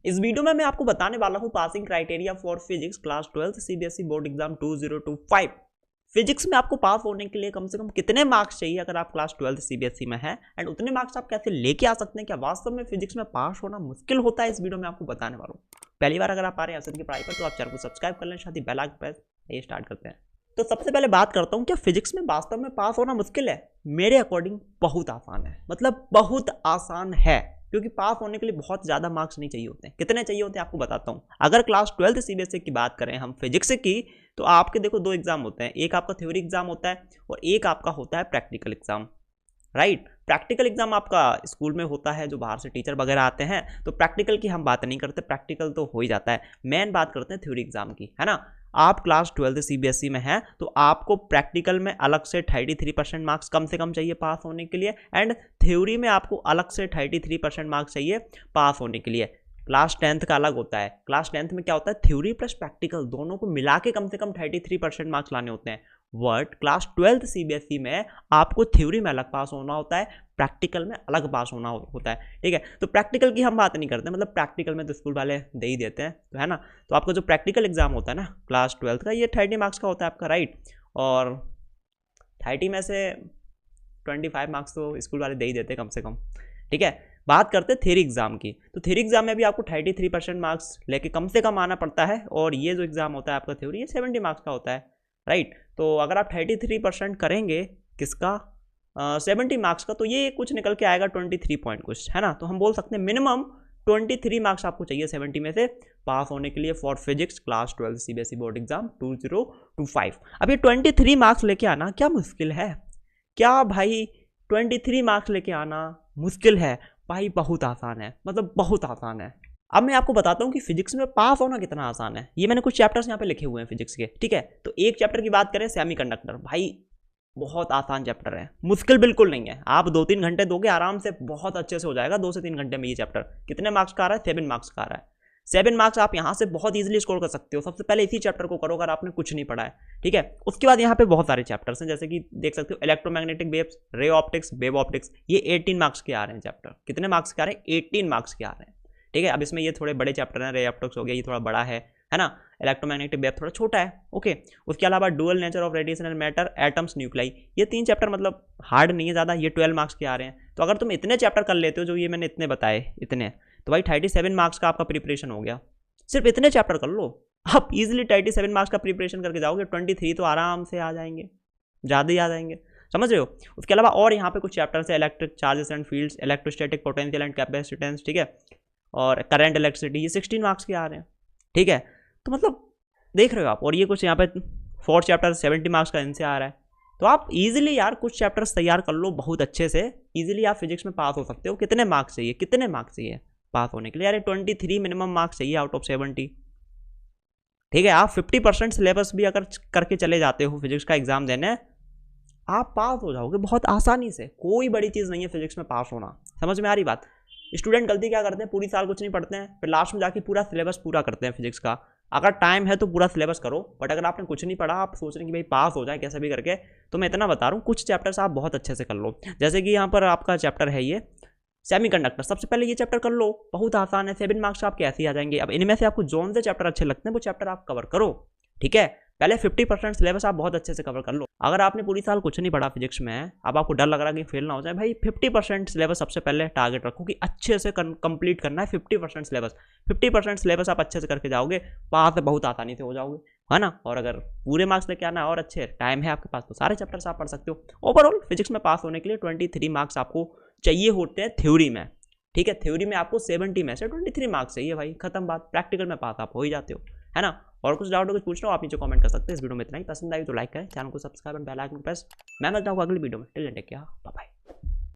इस वीडियो में मैं आपको बताने वाला हूं passing criteria for physics class 12 CBSE board exam 2025। Physics में आपको पास होने के लिए कम से कम कितने मार्क्स चाहिए अगर आप क्लास 12 सीबीएसई में हैं, एंड उतने मार्क्स आप कैसे लेके आ सकते हैं, क्या वास्तव में फिजिक्स में पास होना मुश्किल होता है, इस वीडियो में आपको बताने वाला हूँ। पहली बार अगर आप आ रहे हैं असद की पढ़ाई पर तो आप चैनल को सब्सक्राइब कर लें, साथ ही बेल आइकन प्रेस। ये स्टार्ट करते हैं। तो सबसे पहले बात करता हूँ, क्या फिजिक्स में वास्तव में पास होना मुश्किल है? मेरे अकॉर्डिंग बहुत आसान है, मतलब बहुत आसान है, क्योंकि पास होने के लिए बहुत ज़्यादा मार्क्स नहीं चाहिए होते हैं। कितने चाहिए होते हैं आपको बताता हूँ। अगर क्लास 12 सीबीएसई की बात करें हम फिजिक्स की, तो आपके देखो दो एग्जाम होते हैं, एक आपका थ्योरी एग्जाम होता है और एक आपका होता है practical exam. Right, practical exam आपका स्कूल में होता है, जो बाहर से टीचर वगैरह आते हैं, तो प्रैक्टिकल की हम बात नहीं करते, प्रैक्टिकल तो हो ही जाता है। मेन बात करते हैं थ्योरी एग्जाम की, है ना। आप क्लास 12 सीबीएसई में हैं तो आपको प्रैक्टिकल में अलग से 33% मार्क्स कम से कम चाहिए पास होने के लिए, एंड थ्योरी में आपको अलग से 33% मार्क्स चाहिए पास होने के लिए। क्लास 10th का अलग होता है। क्लास 10th में क्या होता है, थ्योरी प्लस प्रैक्टिकल दोनों को मिला के कम से कम 33% मार्क्स लाने होते हैं। वर्ड क्लास 12 सीबीएसई में आपको थ्योरी में अलग पास होना होता है, प्रैक्टिकल में अलग पास होना होता है। ठीक है, तो प्रैक्टिकल की हम बात नहीं करते, मतलब प्रैक्टिकल में तो स्कूल वाले दे ही देते हैं, तो है ना। तो आपका जो प्रैक्टिकल एग्जाम होता है ना क्लास 12 का, ये 30 मार्क्स का होता है आपका, राइट। और 30 में से 25 मार्क्स तो स्कूल वाले दे ही देते हैं कम से कम। ठीक है, बात करते हैं थ्योरी एग्जाम की, तो थ्योरी एग्जाम में भी आपको 33% मार्क्स लेके कम से कम आना पड़ता है, और ये जो एग्जाम होता है आपका थ्योरी, ये 70 मार्क्स का होता है, राइट। तो अगर आप 33% करेंगे किसका, 70 मार्क्स का, तो ये कुछ निकल के आएगा 23 पॉइंट कुछ, है ना। तो हम बोल सकते हैं मिनिमम 23 मार्क्स आपको चाहिए 70 में से पास होने के लिए for physics class 12 CBSE board exam 2025। अब ये 23 मार्क्स लेके आना क्या मुश्किल है? क्या भाई 23 मार्क्स लेके आना मुश्किल है? भाई बहुत आसान है, मतलब बहुत आसान है। अब मैं आपको बताता हूँ कि फिजिक्स में पास होना कितना आसान है। ये मैंने कुछ चैप्टर्स यहाँ पे लिखे हुए हैं फिजिक्स के, ठीक है। तो एक चैप्टर की बात करें, सेमीकंडक्टर, भाई बहुत आसान चैप्टर है, मुश्किल बिल्कुल नहीं है। आप 2-3 घंटे दोगे आराम से, बहुत अच्छे से हो जाएगा 2 से 3 घंटे में ये चैप्टर। कितने मार्क्स का आ रहा है? 7 मार्क्स का आ रहा है। 7 मार्क्स आप यहाँ से बहुत ईजिली स्कोर कर सकते हो। सबसे पहले इसी चैप्टर को करो अगर आपने कुछ नहीं पढ़ा है, ठीक है। उसके बाद यहाँ पे बहुत सारे चैप्टर्स हैं, जैसे कि देख सकते हो electromagnetic waves, ray optics, wave optics, ये 18 मार्क्स के आ रहे हैं चैप्टर। कितने मार्क्स के आ रहे हैं? 18 मार्क्स के आ रहे हैं, ठीक है। अब इसमें ये थोड़े बड़े चैप्टर हैं, रे ऑप्टिक्स हो गया, ये थोड़ा बड़ा है ना। इलेक्ट्रोमैग्नेटिक वेव थोड़ा छोटा है, ओके। उसके अलावा dual nature of radiation and matter, atoms, nuclei, ये 3 चैप्टर मतलब हार्ड नहीं है ज़्यादा, ये 12 मार्क्स के आ रहे हैं। तो अगर तुम इतने चैप्टर कर लेते हो जो ये मैंने इतने बताए, इतने, तो भाई 37 मार्क्स का आपका प्रिपरेशन हो गया। सिर्फ इतने चैप्टर कर लो, आप इजीली 37 मार्क्स का प्रिपरेशन करके जाओगे, 23 तो आराम से आ जाएंगे, ज़्यादा ही आ जाएंगे, समझ रहे हो। उसके अलावा और यहाँ पे कुछ चैप्टर्स है, electric charges and fields, electrostatic potential and capacitance, ठीक है, और करंट इलेक्ट्रिसिटी, ये 16 मार्क्स के आ रहे हैं, ठीक है। तो मतलब देख रहे हो आप। और ये कुछ यहाँ पे 4 चैप्टर 70 मार्क्स का इनसे आ रहा है। तो आप इजीली यार कुछ चैप्टर्स तैयार कर लो बहुत अच्छे से, इजीली आप फिजिक्स में पास हो सकते हो। कितने मार्क्स चाहिए, कितने मार्क्स चाहिए पास होने के लिए? यार 23 मिनिमम मार्क्स चाहिए आउट ऑफ 70, ठीक है। आप 50% सिलेबस भी अगर करके चले जाते हो फिजिक्स का एग्जाम देने, आप पास हो जाओगे बहुत आसानी से। कोई बड़ी चीज़ नहीं है फिजिक्स में पास होना, समझ में आ रही बात। स्टूडेंट गलती क्या करते हैं, पूरी साल कुछ नहीं पढ़ते हैं, फिर लास्ट में जाके पूरा सिलेबस पूरा करते हैं फिजिक्स का। अगर टाइम है तो पूरा सिलेबस करो, बट अगर आपने कुछ नहीं पढ़ा, आप सोच रहे हैं कि भाई पास हो जाए कैसे भी करके, तो मैं इतना बता रहा हूँ कुछ चैप्टर्स आप बहुत अच्छे से कर लो। जैसे कि यहाँ पर आपका चैप्टर है ये सेमीकंडक्टर, सबसे पहले ये चैप्टर कर लो, बहुत आसान है, 7 मार्क्स आपके ऐसे ही आ जाएंगे। अब इनमें से आपको जोन से चैप्टर अच्छे लगते हैं वो चैप्टर आप कवर करो, ठीक है। पहले 50% सिलेबस आप बहुत अच्छे से कवर कर लो। अगर आपने पूरी साल कुछ नहीं पढ़ा फिजिक्स में, अब आपको डर लग रहा है कि फेल ना हो जाए, भाई 50% सिलेबस सबसे पहले टारगेट रखो कि अच्छे से कंप्लीट करना है 50% सिलेबस। 50% सिलेबस आप अच्छे से करके जाओगे, पास बहुत आसानी से हो जाओगे, है ना। और अगर पूरे मार्क्स लेके आना है और अच्छे टाइम है आपके पास, तो सारे चैप्टर्स आप पढ़ सकते हो। ओवरऑल फिजिक्स में पास होने के लिए 23 मार्क्स आपको चाहिए होते हैं थ्योरी में, ठीक है। थ्योरी में आपको 70 में से 23 मार्क्स चाहिए, भाई खत्म बात। प्रैक्टिकल में पास आप हो ही जाते हो, है ना। और कुछ डाउट हो कुछ पूछना हो आप नीचे कमेंट कर सकते हैं। इस वीडियो में इतना ही, पसंद आई तो लाइक करें, चैनल को subscribe and bell icon press. मैं मिलता हूँ अगली वीडियो में, till then take care, bye bye.